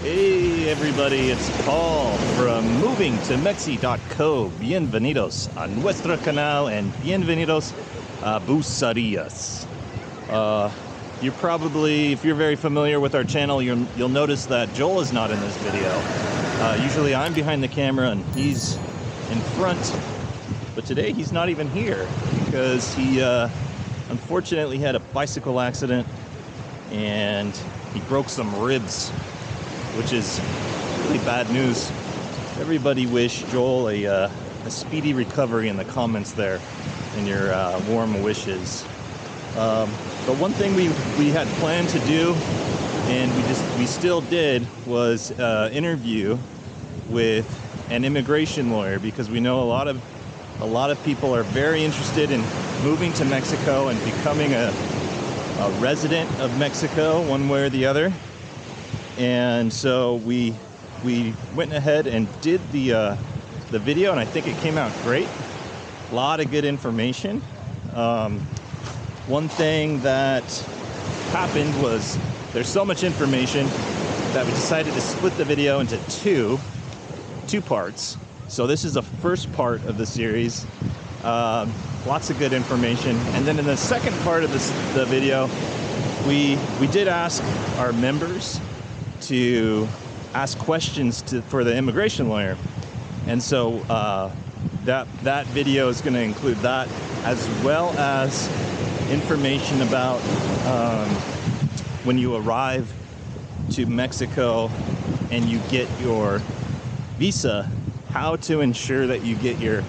Hey everybody, it's Paul from movingtomexi.co. Bienvenidos a nuestro canal and bienvenidos a Bucerías. You're probably, if you're very familiar with our channel, you'll notice that Joel is not in this video. Usually I'm behind the camera and he's in front, but today he's not even here because he unfortunately had a bicycle accident and he broke some ribs, which is really bad news. Everybody wish Joel a speedy recovery in the comments there, in your warm wishes. But one thing we had planned to do, and we still did, was interview with an immigration lawyer, because we know a lot of people are very interested in moving to Mexico and becoming a resident of Mexico one way or the other. And so we went ahead and did the video, and I think it came out great. A lot of good information. One thing that happened was there's so much information that we decided to split the video into two parts. So this is the first part of the series. Lots of good information. And then in the second part of the video, we did ask our members to ask questions for the immigration lawyer. And so that video is going to include that, as well as information about when you arrive to Mexico and you get your visa, how to ensure that you get your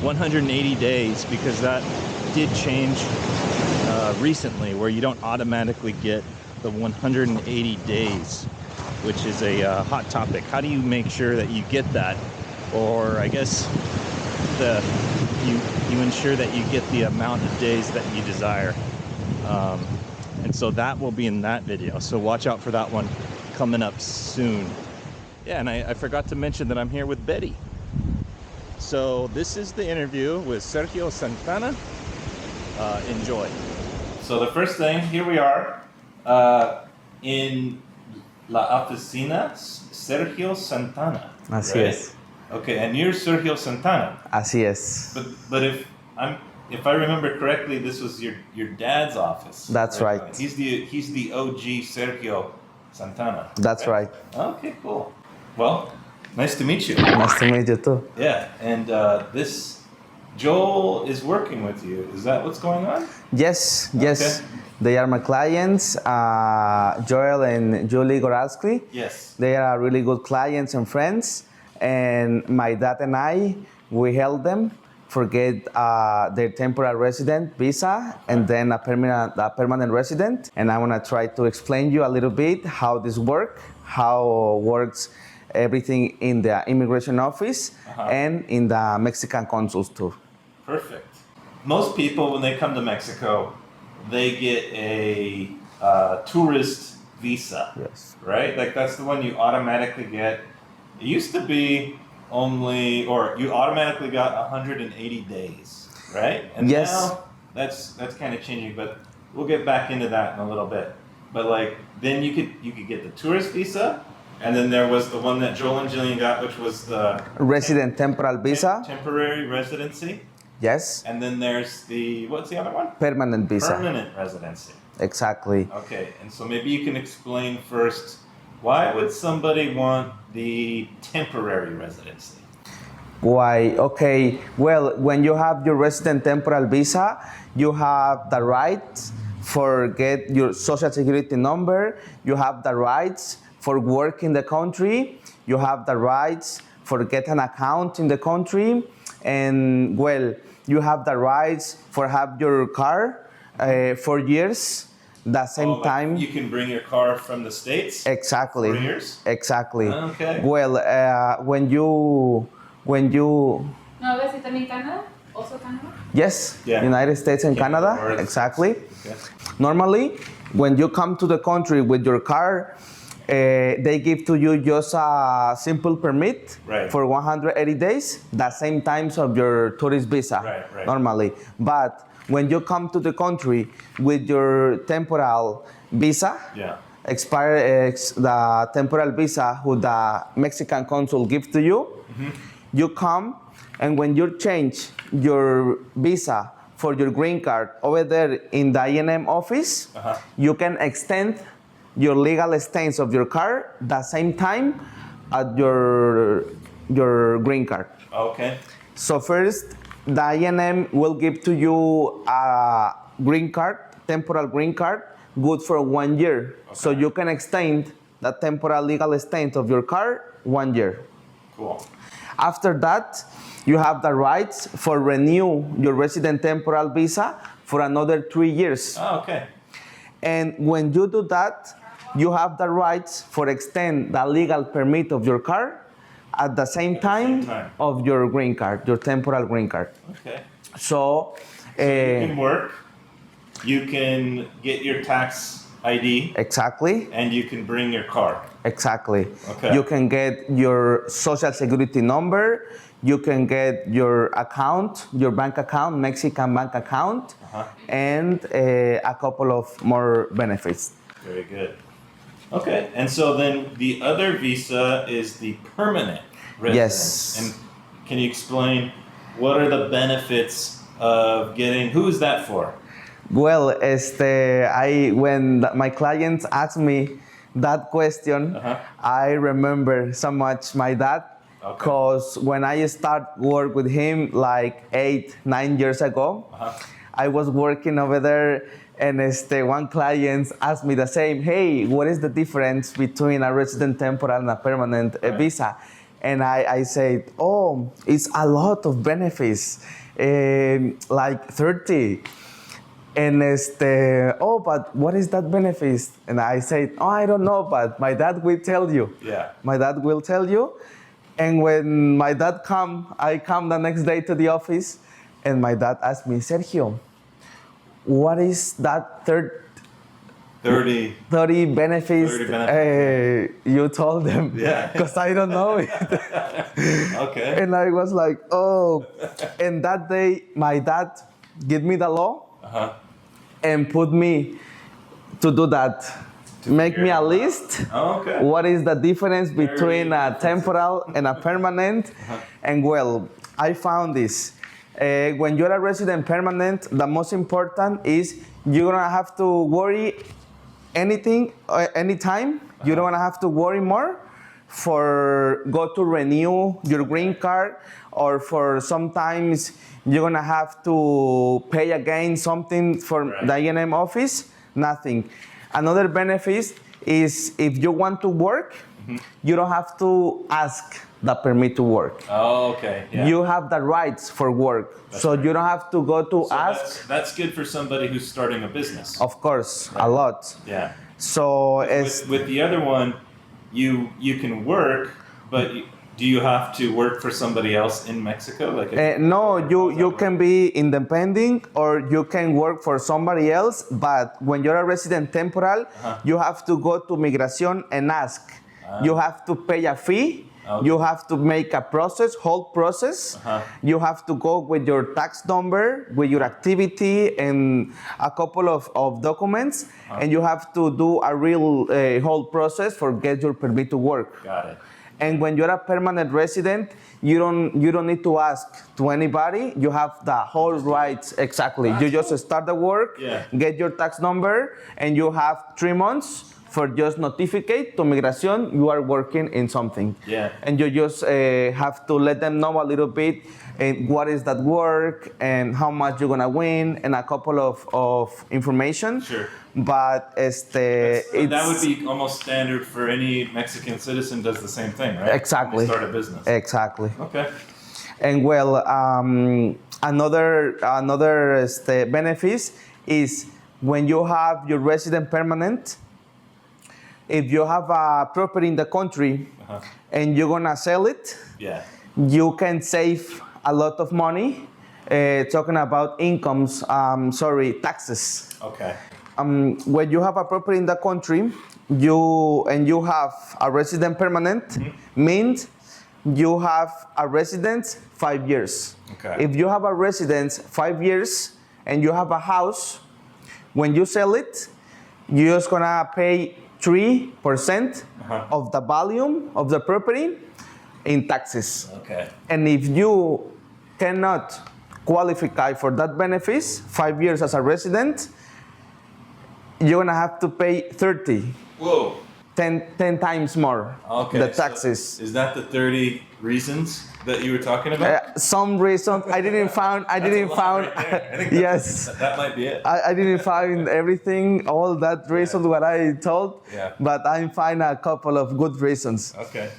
180 days, because that did change recently, where you don't automatically get the 180 days, which is a hot topic. How do you make sure that you get that? Or I guess you ensure that you get the amount of days that you desire. And so that will be in that video. So watch out for that one coming up soon. Yeah, and I forgot to mention that I'm here with Betty. So this is the interview with Sergio Santana. Enjoy. So the first thing, here we are in La Oficina Sergio Santana. Así right? es. Okay, and you're Sergio Santana. Así es. But if I remember correctly, this was your dad's office. That's right. He's the OG Sergio Santana. That's right. Okay, cool. Well, nice to meet you. Nice to meet you too. Yeah, and this Joel is working with you. Is that what's going on? Yes. Okay. They are my clients, Joel and Julie Goralski. Yes. They are really good clients and friends. And my dad and I, we help them get their temporary resident visa and then a permanent resident. And I want to try to explain you a little bit how this works, how works everything in the immigration office and in the Mexican consuls too. Perfect. Most people, when they come to Mexico, they get a tourist visa. Yes. Right? Like that's the one you automatically get. It used to be only, or you automatically got 180 days, right? And yes. Now that's kind of changing, but we'll get back into that in a little bit. But like then you could get the tourist visa, and then there was the one that Joel and Jillian got, which was the resident temporal visa. Temporary residency. Yes. And then there's what's the other one? Permanent visa. Permanent residency. Exactly. Okay, and so maybe you can explain first, why would somebody want the temporary residency? Why? Okay. Well, when you have your resident temporal visa, you have the right for get your social security number. You have the rights for work in the country. You have the rights for get an account in the country, and well, you have the rights for have your car 4 years. The same time you can bring your car from the States. Exactly. 4 years. Exactly. Okay. Well, when you. No, is it in Canada? Also Canada? Yes. Yeah. United States and Canada. Exactly. Okay. Normally, when you come to the country with your car, they give to you just a simple permit for 180 days, the same times of your tourist visa. Right. Normally, but when you come to the country with your temporal visa, the temporal visa who the Mexican consul gives to you. You come, and when you change your visa for your green card over there in the INM office, you can extend your legal status of your card the same time at your green card. Okay. So first, the INM will give to you a green card, temporal green card, good for 1 year. Okay. So you can extend the temporal legal status of your card 1 year. Cool. After that, you have the rights for renew your resident temporal visa for another 3 years. Oh, okay. And when you do that, you have the rights for extend the legal permit of your card at the same time of your green card, your temporal green card. Okay. So You can work, you can get your tax ID, exactly, and you can bring your card. exactly. Okay. You can get your social security number, you can get your account, your bank account, Mexican bank account, and a couple of more benefits. Very good. Okay, and so then the other visa is the permanent residence. Yes. And can you explain what are the benefits of getting, who is that for? Well, when my clients ask me that question, I remember so much my dad, because when I start work with him like 8-9 years ago, I was working over there, and one client asked me the same, hey, what is the difference between a resident temporal and a permanent visa? And I said, oh, it's a lot of benefits, like 30. And oh, but what is that benefit? And I said, oh, I don't know, but my dad will tell you. Yeah. My dad will tell you. And when my dad I come the next day to the office, and my dad asked me, Sergio, what is that 30 benefits? 30 benefits. You told them. Yeah. Because I don't know it. Okay. And I was like, oh. And that day, my dad gave me the law and put me to do that. Make me a list. Oh, okay. What is the difference between a temporal and a permanent? And well, I found this. When you're a resident permanent, the most important is you're gonna have to worry anything, anytime. You don't wanna have to worry more for go to renew your green card, or for sometimes you're gonna have to pay again something for the INM office. Nothing. Another benefit is if you want to work, you don't have to ask the permit to work. Oh, okay. Yeah. You have the rights for work. So you don't have to go to ask. That's good for somebody who's starting a business. Of course, a lot. Yeah. So with the other one, you can work, but do you have to work for somebody else in Mexico? No, you can be independent, or you can work for somebody else. But when you're a resident temporal, you have to go to Migración and ask. You have to pay a fee. Okay. You have to make a whole process. You have to go with your tax number, with your activity, and a couple of documents, and you have to do a real whole process for get your permit to work. Got it. And when you're a permanent resident, you don't need to ask to anybody. You have the whole rights. Exactly. You just start the work, get your tax number, and you have 3 months for just notificate to Migración you are working in something. Yeah. And you just have to let them know a little bit what is that work and how much you're gonna win, and a couple of information. Sure. But that would be almost standard for any Mexican citizen does the same thing, right? Exactly. When they start a business. Exactly. Okay. And well, another benefit is when you have your resident permanent, if you have a property in the country and you're gonna sell it, you can save a lot of money. Talking about incomes, taxes. Okay. When you have a property in the country, you have a resident permanent, means you have a residence 5 years. Okay. If you have a residence 5 years and you have a house, when you sell it, you're just gonna pay 3% of the volume of the property in taxes. Okay. And if you cannot qualify for that benefits, 5 years as a resident, you're gonna have to pay 30. Whoa. 10 times more the taxes. So is that the 30 reasons that you were talking about? Some reason I didn't find. Yes. That might be it. I didn't find everything, all that reasons what I told. Yeah. But I find a couple of good reasons. Okay.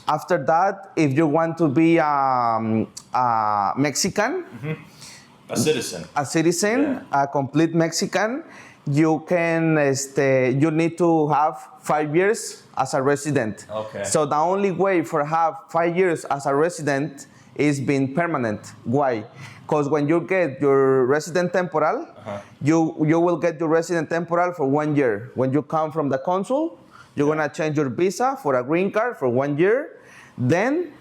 After that, if you want to be a Mexican, A citizen. A complete Mexican, you can you need to have 5 years as a resident. Okay. So the only way for have 5 years as a resident is being permanent. Why? Because when you get your resident temporal, you will get your resident temporal for 1 year. When you come from the consul, you're gonna change your visa for a green card for 1 year. Then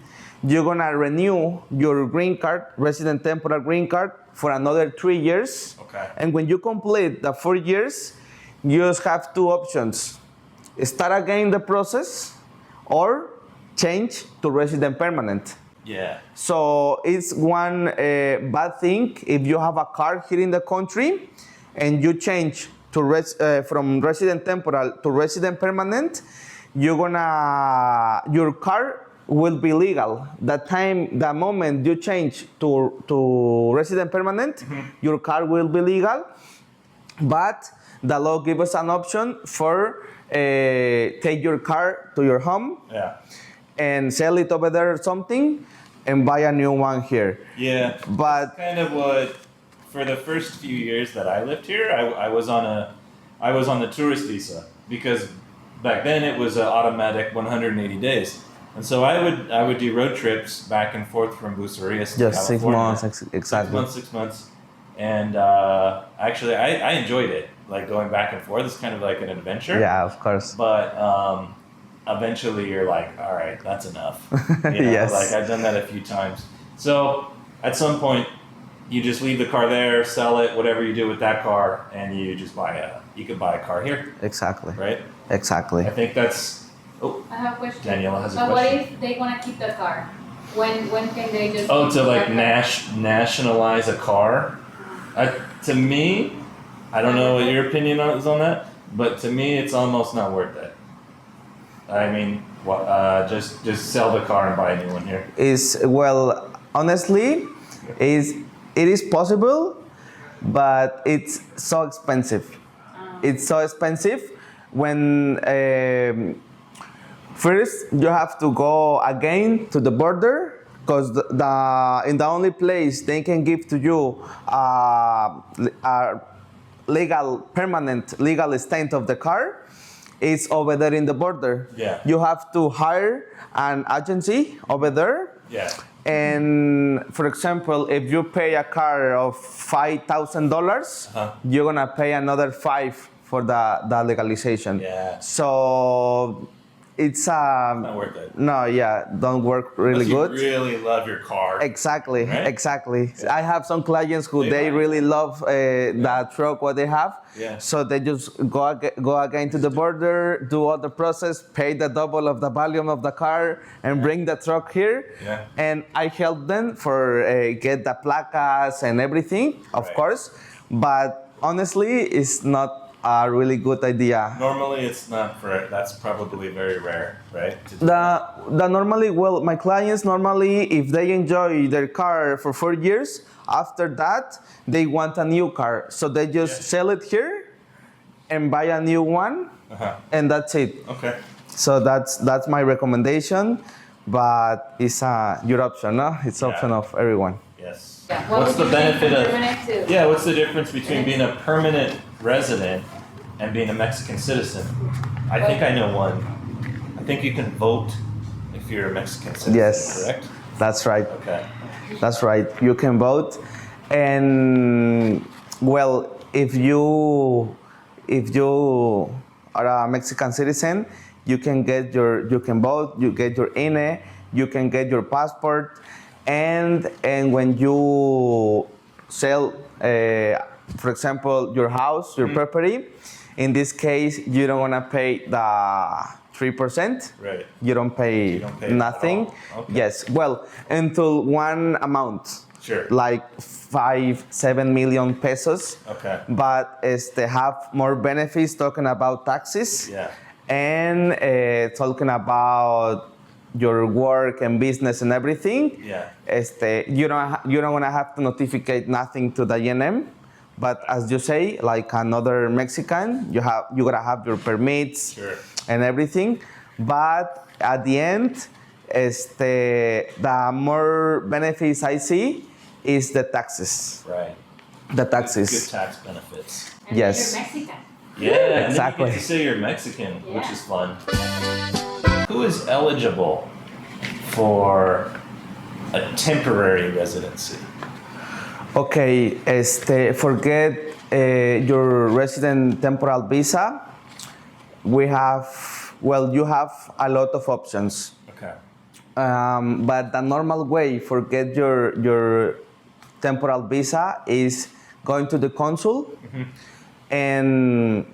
you're gonna renew your green card, resident temporal green card, for another 3 years. Okay. And when you complete the 4 years, you just have two options: start again the process, or change to resident permanent. Yeah. So it's one bad thing if you have a car here in the country and you change to from resident temporal to resident permanent, your car will be legal. The moment you change to resident permanent, your car will be legal. But the law gives us an option for take your car to your home. Yeah. And sell it over there or something, and buy a new one here. Yeah. But that's kind of what, for the first few years that I lived here, I was on the tourist visa, because back then it was an automatic 180 days. And so I would do road trips back and forth from Bucerias to just California. 6 months, exactly. 6 months. And actually, I enjoyed it, like going back and forth. It's kind of like an adventure. Yeah, of course. But eventually you're like, all right, that's enough. You know, Yes. Like I've done that a few times. So at some point, you just leave the car there, sell it, whatever you do with that car, and you just you can buy a car here. Exactly. Right? Exactly. I think that's. Oh, I have a question. Daniela has a But question. what if they want to keep the car? When can they just? Oh, keep to the like car? nationalize a car? To me, I don't know what your opinion is on that, but to me, it's almost not worth it. I mean, just sell the car and buy a new one here. Honestly, it is possible, but it's so expensive. It's so expensive when first you have to go again to the border, because in the only place they can give to you a permanent legal stamp of the car is over there in the border. Yeah. You have to hire an agency over there. Yeah. And for example, if you pay a car of $5,000, you're gonna pay another $5,000 for the legalization. Yeah. So it's Not worth it. no, yeah, don't work really Unless good. you really love your car. Exactly, Right? exactly. Yeah. I have some clients who they might. really love the truck what they have. Yeah. So they just go again to the border, do all the process, pay the double of the volume of the car, and bring the truck here. Yeah. And I help them for get the placas and everything, of Right. course. But honestly, it's not a really good idea. Normally, it's not for. That's probably very rare, right? To do The normally, my clients normally, if they enjoy their car for 4 years, after that they want a new car, so they just sell it here and buy a new one, and that's it. Okay. So that's my recommendation, but it's your option, no? It's option of everyone. Yes. Yeah. What What's would the you change benefit from of? permanent to? Yeah. What's the difference between being a permanent resident and being a Mexican citizen? I think I know one. I think you can vote if you're a Mexican citizen. Yes. Correct. That's right. Okay. That's right. You can vote, and if you are a Mexican citizen, you can vote. You get your INE. You can get your passport, and when you sell, for example, your house, your property, In this case, you don't want to pay the 3%. Right. You don't pay, nothing. At all? Okay. Yes. Well, until one amount. Sure. Like 5-7 million pesos. Okay. But they have more benefits talking about taxes. Yeah. And talking about your work and business and everything. Yeah. You don't want to have to notify nothing to the INM. But as you say, like another Mexican, you gotta have your permits. Sure. And everything. But at the end, the more benefits I see is the taxes. Right. The taxes. Good tax benefits. And Yes. You're Mexican. Yeah, Exactly. And then you get to say you're Mexican, which Yeah. is fun. Who is eligible for a temporary residency? Okay, forget your resident temporal visa. You have a lot of options. Okay. But the normal way forget your temporal visa is going to the consul and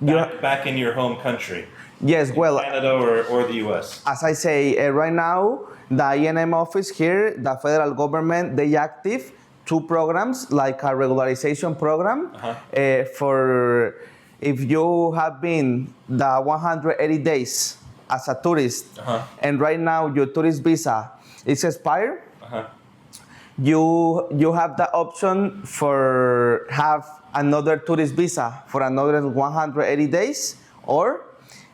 Back in your home country, yes, well, Canada or the U.S. as I say, right now, the INM office here, the federal government, they active 2 programs, like a regularization program for if you have been the 180 days as a tourist, and right now your tourist visa is expired, you have the option for have another tourist visa for another 180 days, or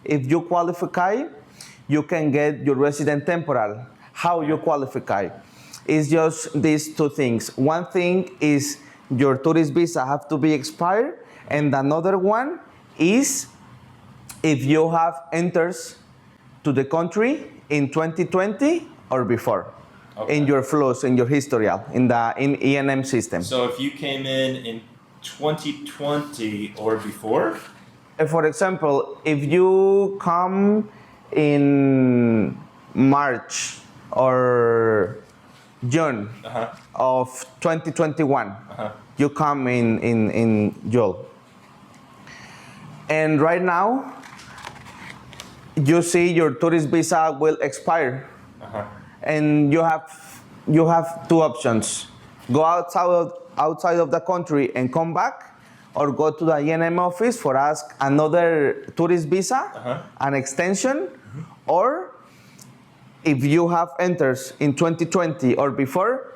if you qualify, you can get your resident temporal. How you qualify? It's just these 2 things. One thing is your tourist visa have to be expired, and another one is if you have entered to the country in 2020 or before. Okay. In your flows, in your historial, in ENM system. So if you came in 2020 or before? For example, if you come in March or June of 2021, you come in June. And right now, you see your tourist visa will expire. And you have 2 options: go outside of the country and come back, or go to the INM office for ask another tourist visa, an extension, or if you have entered in 2020 or before,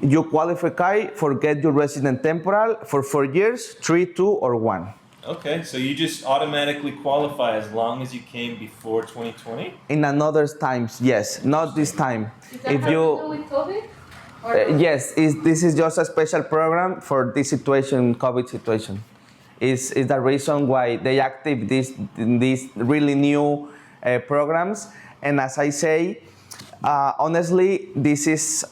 you qualify for get your resident temporal for 4 years, 3, 2, or 1. Okay, so you just automatically qualify as long as you came before 2020? In another times, yes, not this time. Is that have to do with COVID? Or no? Yes, this is just a special program for this situation, COVID situation. Is the reason why they active these really new programs. And as I say, honestly, this is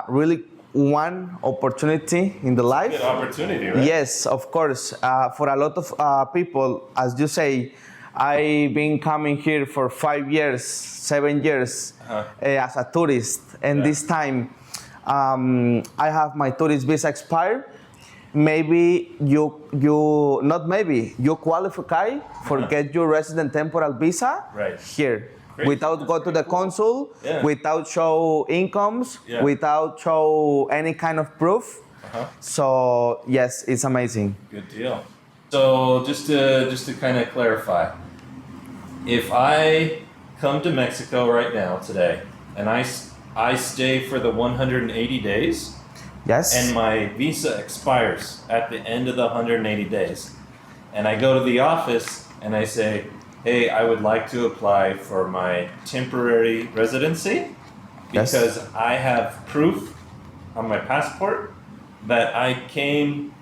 really one opportunity in the life. Good opportunity, right? Yes, of course. For a lot of people, as you say, I've been coming here for 5 years, 7 years as a tourist. And this time, I have my tourist visa expired. Maybe you qualify for get your resident temporal visa here. Great. Without That's go to the consul, without show incomes, without show any kind of proof. So yes, it's amazing. Good deal. So just to kind of clarify, if I come to Mexico right now today and I stay for the 180 days, Yes. and my visa expires at the end of the 180 days, and I go to the office and I say, hey, I would like to apply for my temporary residency because I have proof on my passport that I came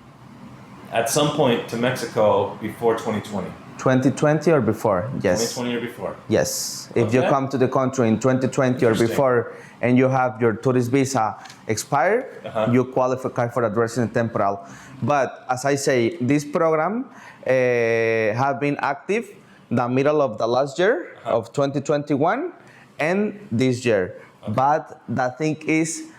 at some point to Mexico before 2020. 2020 or before? Yes. 2020 or before. Yes. If you come to the country in 2020 or before and you have your tourist visa expired, you qualify for the resident temporal. But as I say, this program have been active the middle of the last year of 2021 and this year. But the thing is,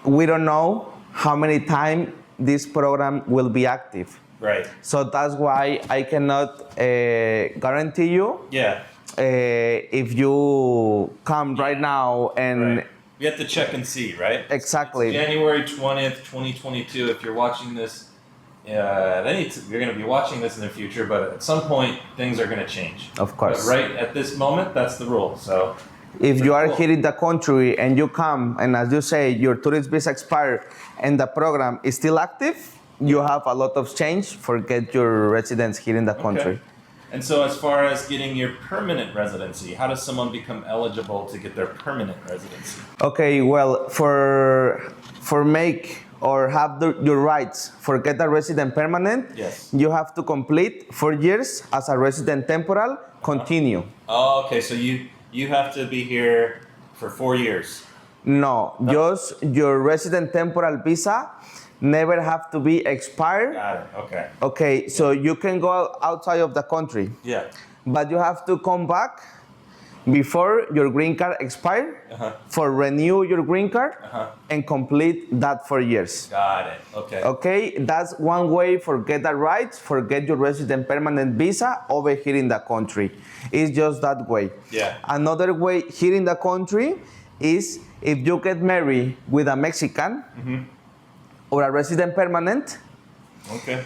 we don't know how many times this program will be active Right. So that's why I cannot guarantee you Yeah. if you come right now and Right. We have to check and see, right? Exactly. It's January 20th, 2022. If you're watching this, you're going to be watching this in the future, but at some point, things are going to change. Of course. But right at this moment, that's the rule. So if you are cool. here in the country and you come, and as you say, your tourist visa expired and the program is still active, you have a lot of change for get your residence here in the country. Okay. And so as far as getting your permanent residency, how does someone become eligible to get their permanent residency? Okay, well, for make or have your rights for get a resident permanent, Yes. you have to complete 4 years as a resident temporal, continue. Oh, okay. So you have to be here for 4 years. No, just your resident temporal visa never have to be expired. Got it. Okay. Okay, so you can go outside of the country, Yeah. but you have to come back before your green card expire for renew your green card and complete that 4 years. Got it. Okay. Okay, that's one way for get the rights, for get your resident permanent visa over here in the country. It's just that way. Yeah. Another way here in the country is if you get married with a Mexican or a resident permanent, Okay.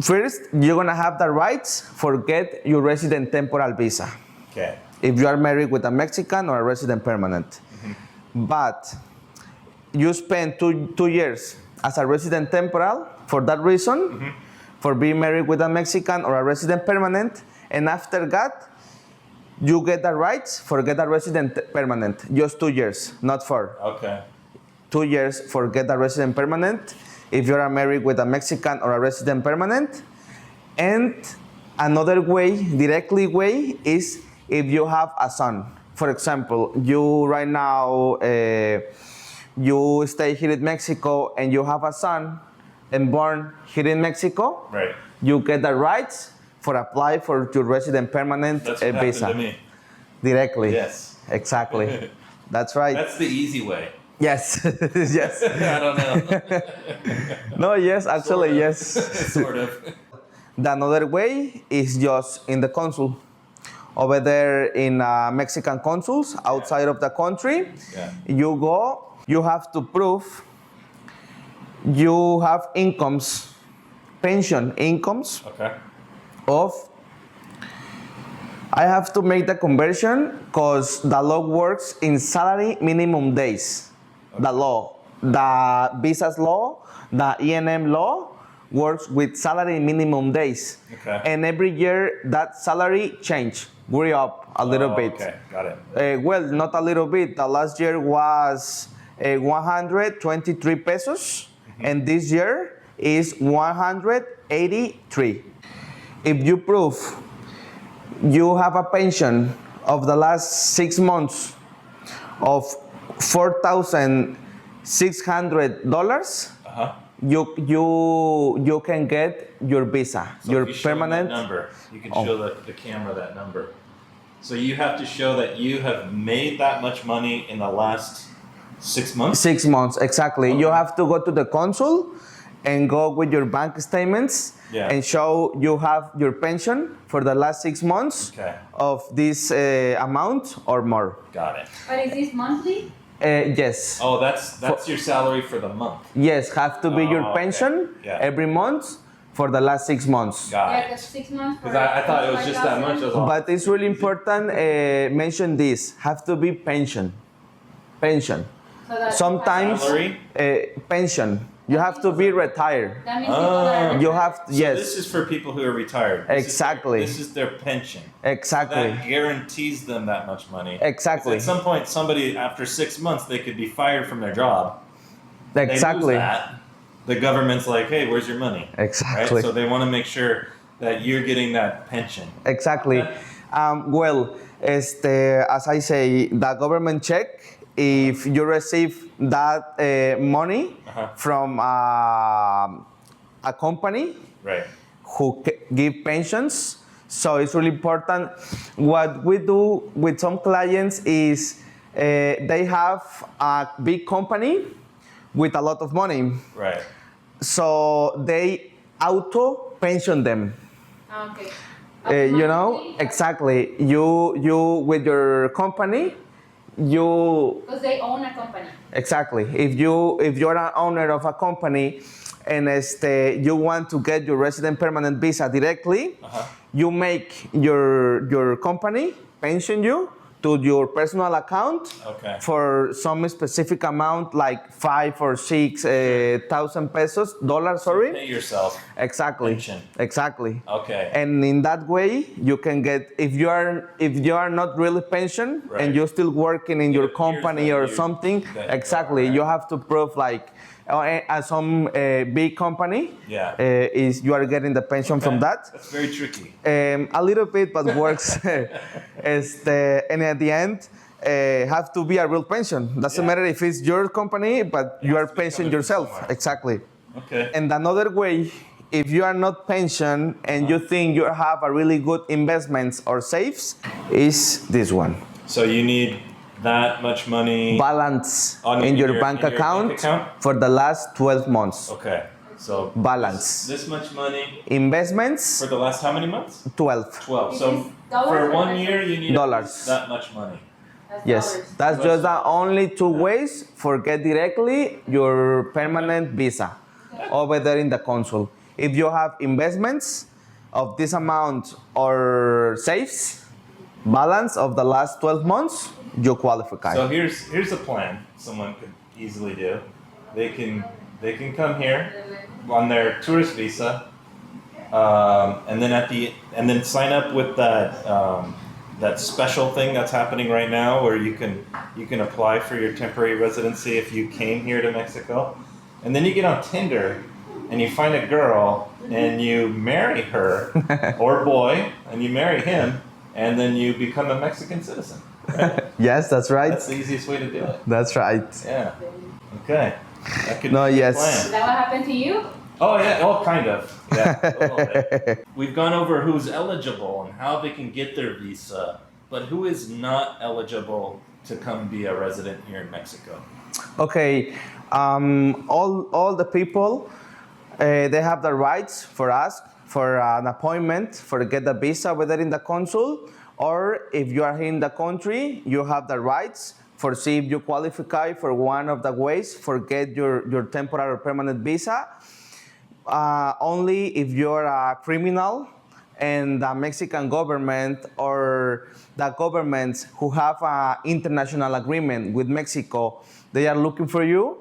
first you're gonna have the rights for get your resident temporal visa. Okay. If you are married with a Mexican or a resident permanent. But you spend two years as a resident temporal for that reason, for being married with a Mexican or a resident permanent, and after that, you get the rights for get a resident permanent, just 2 years, not 4. Okay. 2 years for get a resident permanent if you are married with a Mexican or a resident permanent. And another way, directly way, is if you have a son. For example, you right now, you stay here in Mexico and you have a son and born here in Mexico, Right. you get the rights for apply for your resident permanent That's what visa. happened to me. Directly. Yes. Exactly. That's right. That's the easy way. Yes. Yes. I don't know. No, yes, actually, Sort of. yes. Sort of. The another way is just in the consul. Over there in Mexican consuls outside of the country, you go, you have to prove you have incomes, pension incomes Okay. of, I have to make the conversion because the law works in salary minimum days. Okay. The law, the visas law, the ENM law works with salary minimum days. Okay. And every year that salary change, grew up a little bit. Okay, got it. Well, not a little bit. The last year was 123 pesos, and this year is 183. If you prove you have a pension of the last 6 months of $4,600, you can get your visa, So your if you show permanent that number, you can show the camera that number. So you have to show that you have made that much money in the last 6 months? 6 months, exactly. Okay. You have to go to the consul and go with your bank statements and show you have your pension for the last 6 months of this amount or more. Got it. But is this monthly? Yes. Oh, that's your salary for the month. Yes, have to be your okay. pension Yeah. every month for the last 6 months. Got Yeah, it. that's 6 months. Because I thought it was just that much. I was all- But it's really important, mention this, have to be pension. Pension. So that Sometimes Salary? pension. You have to be retired. That means people that are You have, So yes, this is for people who are retired. Exactly. This is their pension. exactly. That guarantees them that much money. Exactly. 'Cause at some point, somebody after 6 months, they could be fired from their job. They Exactly. lose that. The government's like, hey, where's your money? Exactly. Right? So they want to make sure that you're getting that pension. Exactly. Well, as I say, the government check if you receive that money from a company Right. who give pensions. So it's really important. What we do with some clients is they have a big company with a lot of money. Right. So they auto pension them. Okay. You know, Automatically? exactly. You with your company, you Because they own a company. exactly. If you're an owner of a company, and you want to get your resident permanent visa directly, you make your company pension you to your personal account for some specific amount, like 5 or 6 thousand pesos, dollars. Sorry. Pay yourself. Exactly. Pension. Exactly. Okay. And in that way, you can get, if you are not really pensioned and you're still working in It your appears company that or you- something, that you exactly, are, right? you have to prove like some big company is you are getting the pension from that. That's very tricky. A little bit, but works. And at the end, have to be a real pension. Doesn't matter if it's your company, but you are pensioned yourself. Exactly. Okay. And another way, if you are not pensioned and you think you have a really good investments or saves, is this one. So you need that much money Balance in your bank account for the last 12 months. Okay. So balance. This much money Investments for the last how many months? 12. 12. This So is dollars for or 1 pesos? year you need Dollars. that much money. That's Yes, dollars. that's just the only two ways for get directly your permanent visa over there in the consul. If you have investments of this amount or saves, balance of the last 12 months, you qualify. So here's a plan someone could easily do. They can come here on their tourist visa, and then sign up with that special thing that's happening right now, where you can apply for your temporary residency if you came here to Mexico, and then you get on Tinder and you find a girl and you marry her or boy and you marry him, and then you become a Mexican citizen. Right? Yes, that's right. That's the easiest way to do it. That's right. Yeah. Okay. That could No, be a yes. plan. Is that what happened to you? Oh yeah, oh kind of. Yeah, a little bit. We've gone over who's eligible and how they can get their visa, but who is not eligible to come be a resident here in Mexico? Okay, all the people, they have the rights for ask for an appointment for get the visa, whether in the consul or if you are here in the country, you have the rights for see if you qualify for one of the ways for get your temporary or permanent visa. Only if you're a criminal and the Mexican government or the governments who have an international agreement with Mexico, they are looking for you,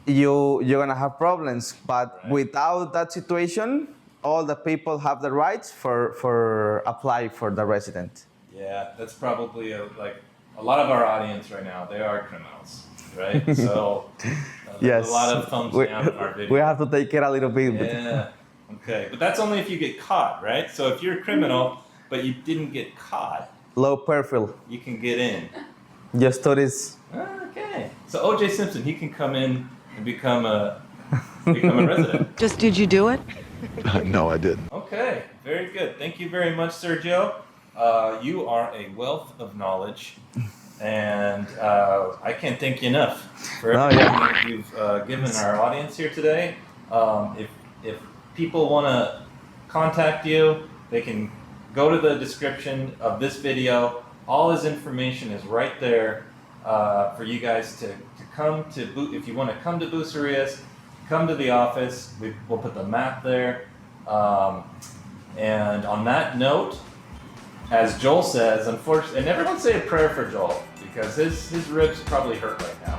you're gonna have problems. But without that situation, all the people have the rights for apply for the resident. Yeah, that's probably like a lot of our audience right now. They are criminals, right? So Yes. a lot of thumbs down in our video. We have to take it a little bit. Yeah. Okay, but that's only if you get caught, right? So if you're a criminal but you didn't get caught, Low profile. you can get in. Your stories. Okay. So O.J. Simpson, he can come in and become a resident. Just did you do it? No, I didn't. Okay, very good. Thank you very much, Sergio. You are a wealth of knowledge, and I can't thank you enough for everything that you've given our audience here today. If people want to contact you, they can go to the description of this video. All his information is right there for you guys to come to. If you want to come to Bucerias, come to the office. We'll put the map there. And on that note, as Joel says, unfortunately, and everyone say a prayer for Joel, because his ribs probably hurt right now,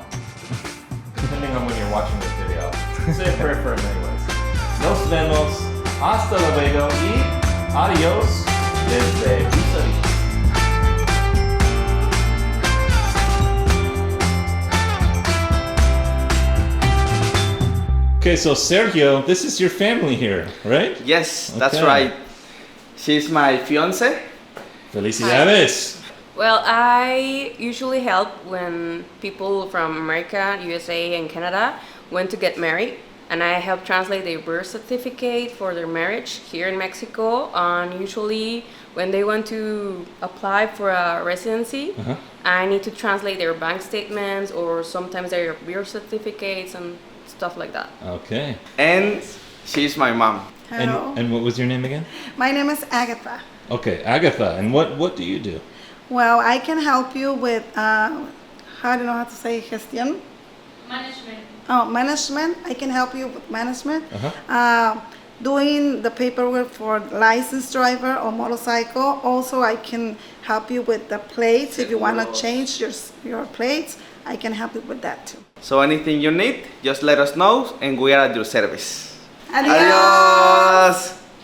depending on when you're watching this video. Say a prayer for him anyways. Nos vemos, hasta luego y adiós desde Bucerias. Okay, so Sergio, this is your family here, right? Yes, that's Okay. right. She's my fiance. Felicidades. Well, I usually help when people from America, USA, and Canada want to get married, and I help translate their birth certificate for their marriage here in Mexico. And usually, when they want to apply for a residency, I need to translate their bank statements or sometimes their birth certificates and stuff like that. Okay. And She's my mom. Hello. And what was your name again? My name is Agatha. Okay, Agatha. And what do you do? Well, I can help you with, I don't know how to say gestión. Management. Oh, management. I can help you with management. Uh-huh. Doing the paperwork for licensed driver or motorcycle. Also, I can help you with the plates. If you want to change your plates, I can help you with that too. So anything you need, just let us know and we are at your service. Adios. Adios.